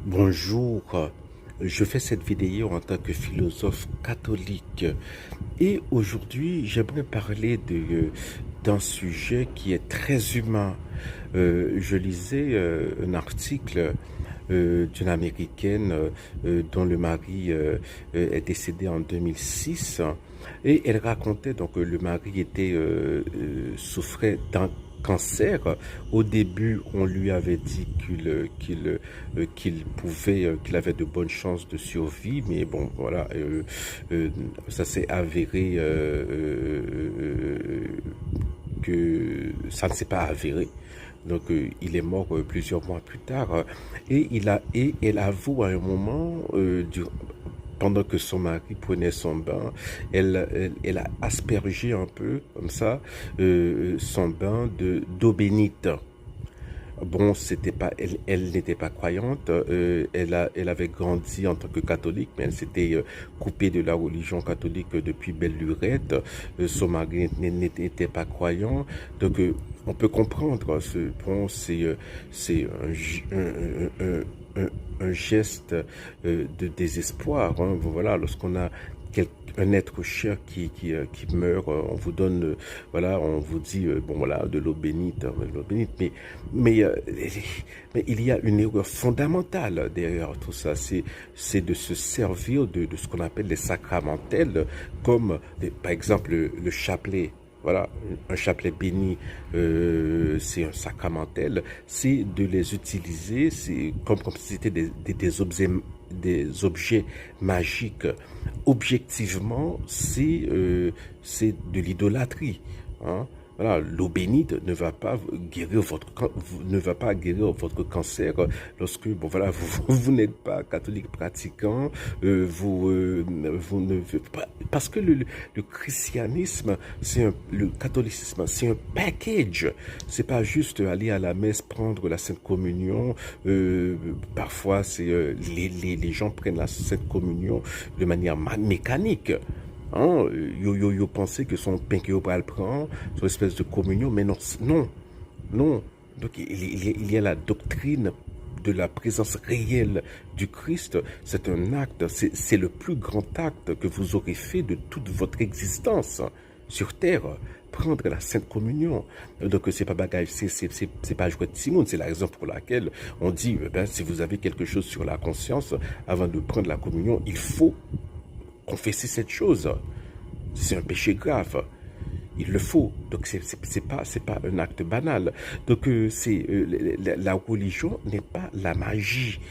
Bonjour, je fais cette vidéo en tant que philosophe catholique et aujourd'hui j'aimerais parler d'un sujet qui est très humain. Je lisais un article d'une américaine dont le mari est décédé en 2006 et elle racontait donc que le mari souffrait d'un cancer. Au début, on lui avait dit qu'il avait de bonnes chances de survie, mais bon, voilà, ça s'est avéré que ça ne s'est pas avéré. Donc, il est mort plusieurs mois plus tard. Et elle avoue à un moment, pendant que son mari prenait son bain, elle a aspergé un peu, comme ça, son bain d'eau bénite. Bon, elle n'était pas croyante. Elle avait grandi en tant que catholique, mais elle s'était coupée de la religion catholique depuis belle lurette. Son mari n'était pas croyant, donc on peut comprendre. Bon, c'est un geste de désespoir. Hein. Voilà, lorsqu'on a un être cher qui meurt, on vous donne, voilà, on vous dit, bon voilà, de l'eau bénite, de l'eau bénite, mais, euh, mais il y a une erreur fondamentale derrière tout ça, c'est de se servir de ce qu'on appelle les sacramentels, comme par exemple le chapelet. Voilà, un chapelet béni, c'est un sacramentel, c'est de les utiliser, c'est comme si c'était des objets magiques. Objectivement, c'est de l'idolâtrie. Hein. Voilà, l'eau bénite ne va pas guérir votre cancer lorsque bon voilà vous n'êtes pas catholique pratiquant, vous ne pas parce que le christianisme le catholicisme c'est un package, c'est pas juste aller à la messe prendre la sainte communion, parfois c'est les gens prennent la sainte communion de manière mécanique. Hein, yo pensait que son pain qu'il prend, son espèce de communion, mais non, non, non. Donc il y a la doctrine de la présence réelle du Christ. C'est un acte, c'est le plus grand acte que vous aurez fait de toute votre existence sur terre. Prendre la Sainte Communion. Donc c'est pas bagage, c'est pas jouer de Simone. C'est la raison pour laquelle on dit, ben, si vous avez quelque chose sur la conscience, avant de prendre la communion, il faut confesser cette chose. C'est un péché grave. Il le faut. Donc c'est pas un acte banal. Donc la religion n'est pas la magie.